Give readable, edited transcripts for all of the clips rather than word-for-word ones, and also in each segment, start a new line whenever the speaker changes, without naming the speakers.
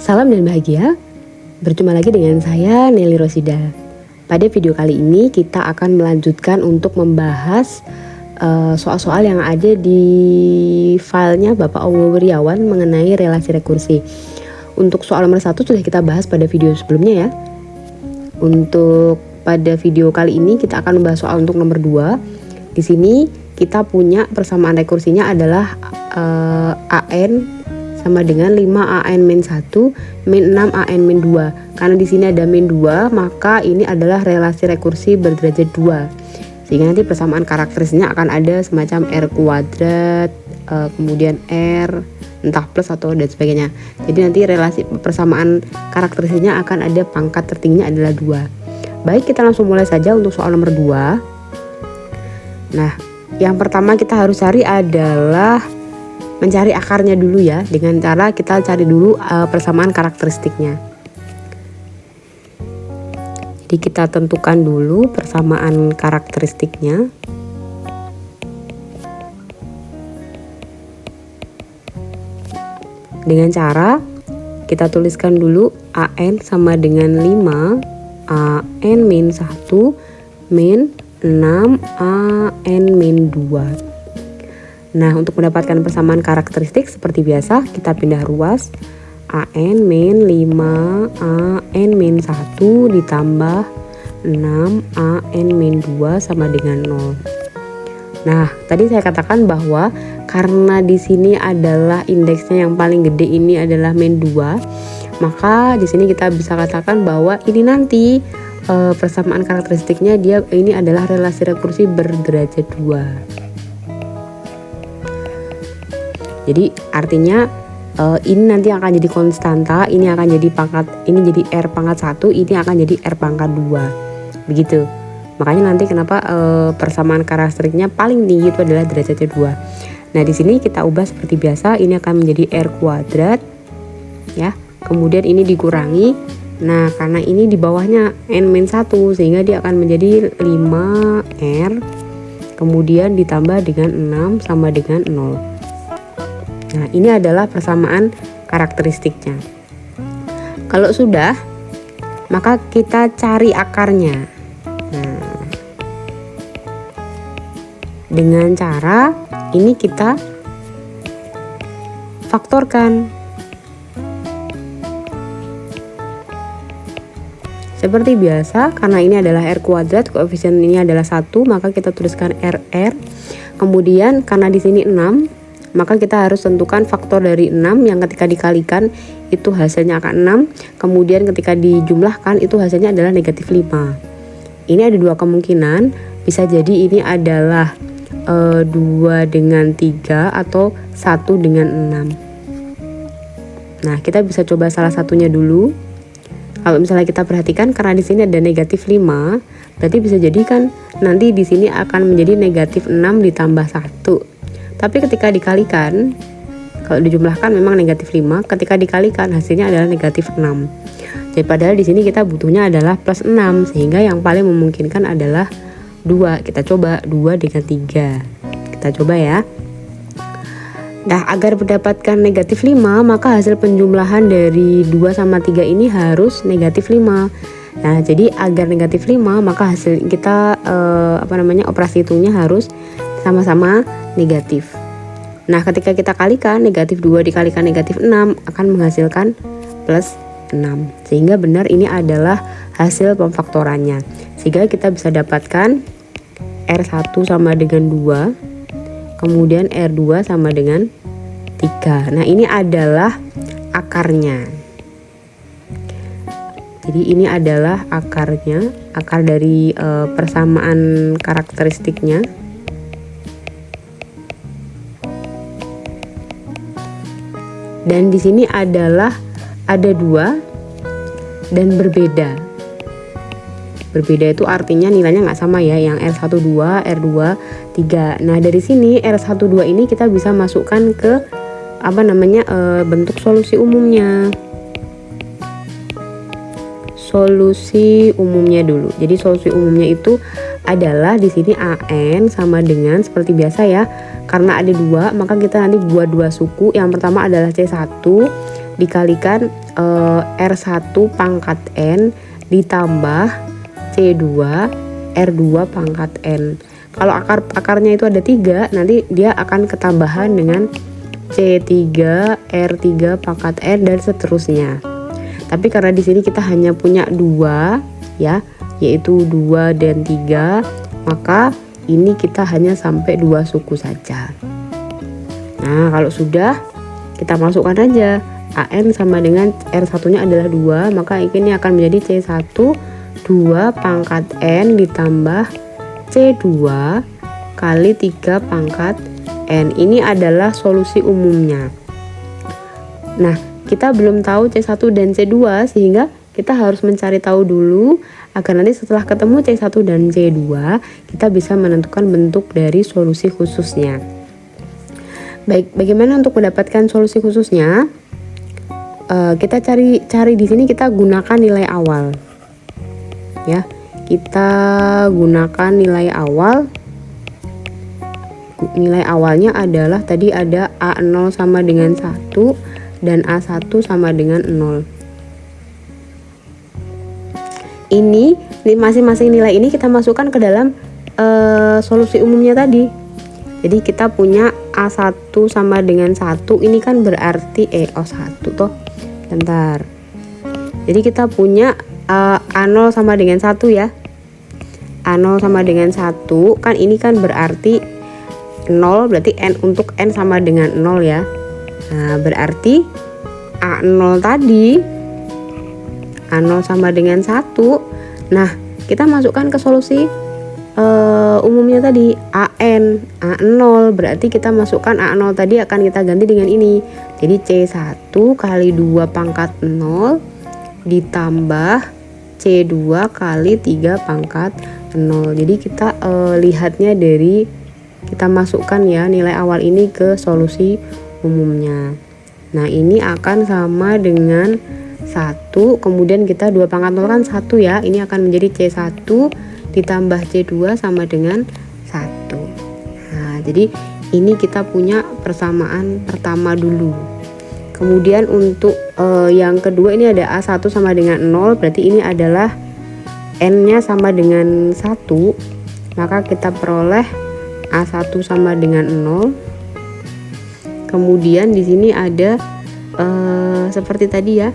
Salam dan bahagia. Berjumpa lagi dengan saya Nelly Rosida. Pada video kali ini kita akan melanjutkan untuk membahas soal-soal yang ada di filenya Bapak Owo Wiryawan mengenai relasi rekursi. Untuk soal nomor 1 sudah kita bahas pada video sebelumnya ya. Untuk pada video kali ini kita akan membahas soal untuk nomor 2. Di sini kita punya persamaan rekursinya adalah AN sama dengan 5AN-1 min 6AN-2. Karena di sini ada min 2, maka ini adalah relasi rekursi berderajat 2. Sehingga nanti persamaan karakteristiknya akan ada semacam R kuadrat, kemudian R, entah plus atau dan sebagainya. Jadi nanti relasi persamaan karakteristiknya akan ada pangkat tertingginya adalah 2. Baik, kita langsung mulai saja untuk soal nomor 2. Nah, yang pertama kita harus cari adalah mencari akarnya dulu ya, dengan cara kita cari dulu persamaan karakteristiknya. Jadi kita tentukan dulu persamaan karakteristiknya. Dengan cara kita tuliskan dulu AN sama dengan 5 AN min 1 min 6 AN min 2. Nah, untuk mendapatkan persamaan karakteristik seperti biasa kita pindah ruas. AN min 5 AN min 1 ditambah 6 AN min 2 sama dengan 0. Nah, tadi saya katakan bahwa karena di sini adalah indeksnya yang paling gede ini adalah min 2, maka di sini kita bisa katakan bahwa ini nanti persamaan karakteristiknya ini adalah relasi rekursi berderajat 2. Jadi artinya ini nanti akan jadi konstanta, ini akan jadi pangkat, ini jadi R pangkat 1, ini akan jadi R pangkat 2. Begitu. Makanya nanti kenapa persamaan karakteristiknya paling tinggi itu adalah derajatnya 2. Nah, di sini kita ubah seperti biasa, ini akan menjadi R kuadrat ya. Kemudian ini dikurangi. Nah, karena ini di bawahnya N-1 sehingga dia akan menjadi 5R kemudian ditambah dengan 6 sama dengan 0. Nah, ini adalah persamaan karakteristiknya. Kalau sudah, maka kita cari akarnya. Nah, dengan cara ini kita faktorkan. Seperti biasa, karena ini adalah R kuadrat, koefisien ini adalah 1, maka kita tuliskan RR. Kemudian karena di sini 6, maka kita harus tentukan faktor dari 6 yang ketika dikalikan itu hasilnya akan 6. Kemudian ketika dijumlahkan itu hasilnya adalah negatif 5. Ini ada dua kemungkinan. Bisa jadi ini adalah 2 dengan 3 atau 1 dengan 6. Nah, kita bisa coba salah satunya dulu. Kalau misalnya kita perhatikan karena di sini ada negatif 5, berarti bisa jadi kan nanti di sini akan menjadi negatif 6 ditambah 1. Tapi ketika dikalikan, kalau dijumlahkan memang negatif 5, ketika dikalikan hasilnya adalah negatif 6. Jadi padahal di sini kita butuhnya adalah plus 6, sehingga yang paling memungkinkan adalah 2. Kita coba 2 dengan 3. Kita coba ya. Nah, agar mendapatkan negatif 5, maka hasil penjumlahan dari 2 sama 3 ini harus negatif 5. Nah, jadi agar negatif 5, maka hasil kita operasi hitungnya harus sama-sama negatif. Nah, ketika kita kalikan negatif 2 dikalikan negatif 6 akan menghasilkan plus 6. Sehingga benar ini adalah hasil pemfaktorannya. Sehingga kita bisa dapatkan R1 sama dengan 2, kemudian R2 sama dengan 3. Nah, ini adalah akarnya. Jadi ini adalah akarnya, akar dari persamaan karakteristiknya. Dan di sini adalah ada 2 dan berbeda. Berbeda itu artinya nilainya nggak sama ya, yang R12, R2, 3. Nah, dari sini R12 ini kita bisa masukkan ke bentuk solusi umumnya. Solusi umumnya dulu. Jadi solusi umumnya itu adalah di sini AN sama dengan seperti biasa ya. Karena ada 2, maka kita nanti buat 2 suku. Yang pertama adalah C1 dikalikan R1 pangkat N ditambah C2 R2 pangkat N. Kalau akarnya itu ada 3, nanti dia akan ketambahan dengan C3 R3 pangkat N dan seterusnya. Tapi karena di sini kita hanya punya 2 ya, yaitu 2 dan 3, maka ini kita hanya sampai 2 suku saja. Nah, kalau sudah, kita masukkan aja AN sama dengan R1-nya adalah 2, maka ini akan menjadi C1 2 pangkat N ditambah C2 kali 3 pangkat N. Ini adalah solusi umumnya. Nah, kita belum tahu C1 dan C2, sehingga kita harus mencari tahu dulu agar nanti setelah ketemu C1 dan C2 kita bisa menentukan bentuk dari solusi khususnya. Baik, bagaimana untuk mendapatkan solusi khususnya? Kita cari di sini, kita gunakan nilai awal. Ya, kita gunakan nilai awal. Nilai awalnya adalah tadi ada A0 sama dengan 1 dan A1 sama dengan 0. Ini masing-masing nilai ini kita masukkan ke dalam solusi umumnya tadi. Jadi kita punya A1 sama dengan 1, ini kan berarti A1 toh. Bentar. Jadi kita punya A0 sama dengan 1 ya. A0 sama dengan 1 kan ini kan berarti 0, berarti N untuk N sama dengan 0 ya. Nah, berarti A0 tadi A0 sama dengan 1. Nah, kita masukkan ke solusi umumnya tadi AN A0, berarti kita masukkan A0 tadi akan kita ganti dengan ini. Jadi C1 kali 2 pangkat 0 ditambah C2 kali 3 pangkat 0. Jadi kita lihatnya dari kita masukkan ya nilai awal ini ke solusi umumnya. Nah, ini akan sama dengan 1, kemudian kita 2 pangkat 0 kan 1 ya. Ini akan menjadi C1 ditambah C2 sama dengan 1. Nah, jadi ini kita punya persamaan pertama dulu. Kemudian untuk yang kedua ini ada A1 sama dengan 0, berarti ini adalah N-nya sama dengan 1, maka kita peroleh A1 sama dengan 0. Kemudian di sini ada seperti tadi ya,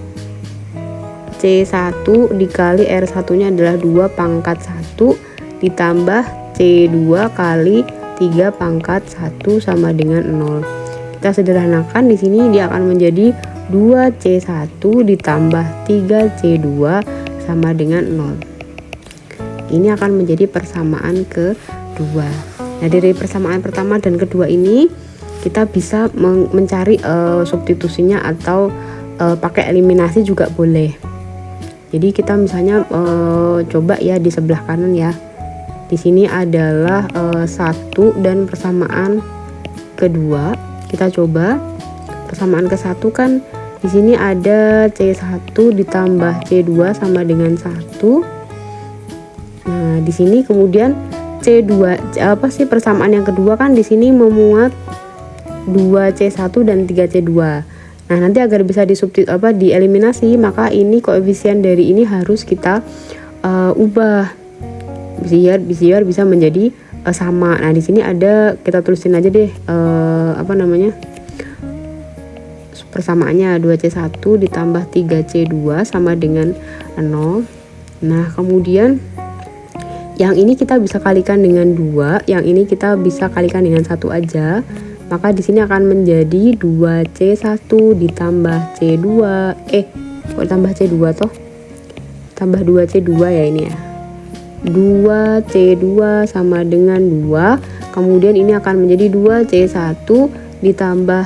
C1 dikali R1-nya adalah 2 pangkat 1 ditambah C2 kali 3 pangkat 1 sama dengan 0. Kita sederhanakan, di sini dia akan menjadi 2C1 ditambah 3C2 sama dengan 0. Ini akan menjadi persamaan kedua. Nah, dari persamaan pertama dan kedua ini kita bisa mencari substitusinya atau pakai eliminasi juga boleh. Jadi kita misalnya coba ya di sebelah kanan ya. Di sini adalah 1 dan persamaan kedua. Kita coba persamaan ke 1 kan di sini ada C1 ditambah C2 sama dengan 1. Nah, di sini kemudian C2 persamaan yang kedua kan di sini memuat 2C1 dan 3C2. Nah, nanti agar bisa dieliminasi, maka ini koefisien dari ini harus kita ubah biar bisa menjadi sama. Nah, di sini ada, kita tulisin aja deh persamaannya 2C1 ditambah 3C2 sama dengan 0. Nah, kemudian yang ini kita bisa kalikan dengan 2, yang ini kita bisa kalikan dengan 1 aja. Maka di sini akan menjadi 2C1 ditambah C2. Kok ditambah C2 toh? Tambah 2C2 ya ini ya. 2C2 sama dengan 2. Kemudian ini akan menjadi 2C1 ditambah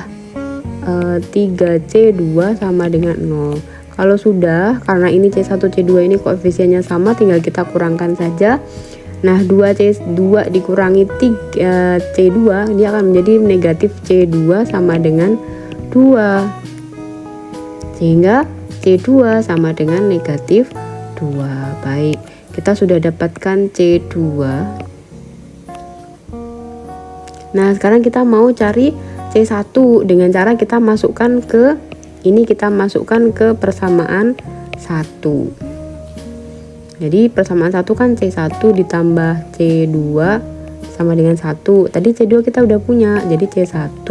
3C2 sama dengan 0. Kalau sudah, karena ini C1 C2 ini koefisiennya sama, tinggal kita kurangkan saja. Nah, 2C2 dikurangi 3C2, dia akan menjadi negatif C2 sama dengan 2. Sehingga C2 sama dengan negatif 2. Baik, kita sudah dapatkan C2. Nah, sekarang kita mau cari C1 dengan cara kita masukkan ke ini kita masukkan ke persamaan 1. Jadi persamaan 1 kan C1 ditambah C2 sama dengan 1. Tadi C2 kita udah punya, jadi C1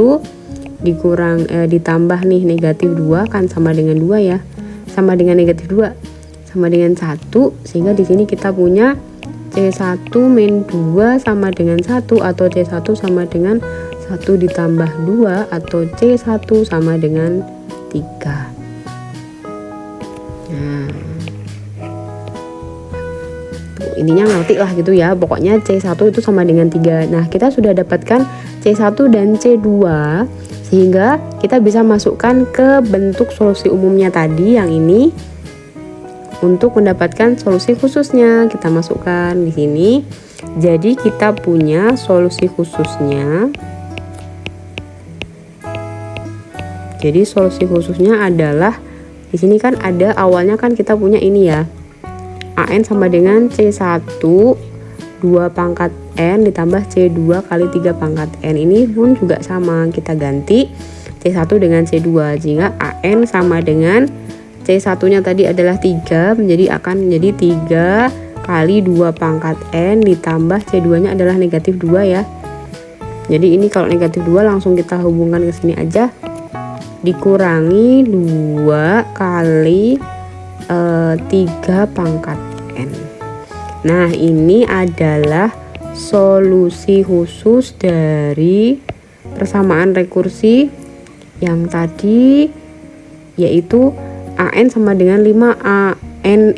ditambah nih negatif 2 kan sama dengan 2 ya. Sama dengan negatif 2 sama dengan 1, sehingga di sini kita punya C1 min 2 sama dengan 1, atau C1 sama dengan 1 ditambah 2, atau C1 sama dengan 3. Nah, intinya ngerti lah gitu ya, pokoknya C1 itu sama dengan 3. Nah, kita sudah dapatkan C1 dan C2, sehingga kita bisa masukkan ke bentuk solusi umumnya tadi yang ini. Untuk mendapatkan solusi khususnya, kita masukkan di sini. Jadi kita punya solusi khususnya. Jadi solusi khususnya adalah di sini kan ada awalnya kan kita punya ini ya. AN sama dengan C1 2 pangkat N ditambah C2 kali 3 pangkat N. Ini pun juga sama, kita ganti C1 dengan C2, sehingga AN sama dengan C1 nya tadi adalah 3, akan menjadi 3 kali 2 pangkat N ditambah C2 nya adalah negatif 2 ya. Jadi ini kalau negatif 2 langsung kita hubungkan ke sini aja, dikurangi 2 kali 3 pangkat N. Nah, ini adalah solusi khusus dari persamaan rekursi yang tadi, yaitu AN sama dengan 5AN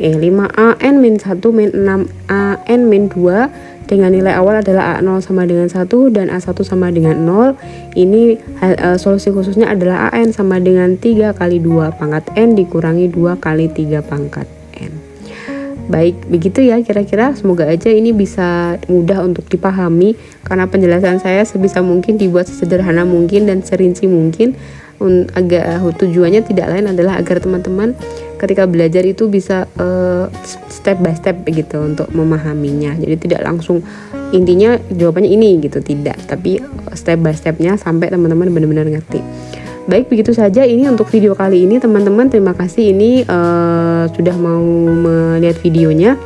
min 1 min 6AN min 2 dengan nilai awal adalah A0 sama dengan 1 dan A1 sama dengan 0. Ini solusi khususnya adalah AN sama dengan 3 kali 2 pangkat N dikurangi 2 kali 3 pangkat N. Baik, begitu ya kira-kira. Semoga aja ini bisa mudah untuk dipahami, karena penjelasan saya sebisa mungkin dibuat sesederhana mungkin dan serinci mungkin. Tujuannya tidak lain adalah agar teman-teman ketika belajar itu bisa step by step begitu untuk memahaminya. Jadi tidak langsung intinya jawabannya ini gitu, tidak, tapi step by stepnya sampai teman-teman benar-benar ngerti. Baik, begitu saja ini untuk video kali ini teman-teman. Terima kasih ini sudah mau melihat videonya.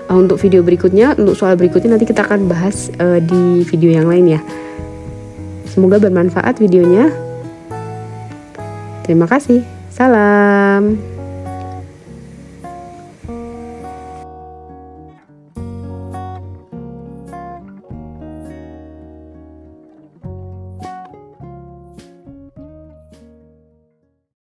Untuk video berikutnya, untuk soal berikutnya nanti kita akan bahas di video yang lain ya. Semoga bermanfaat videonya. Terima kasih. Salam.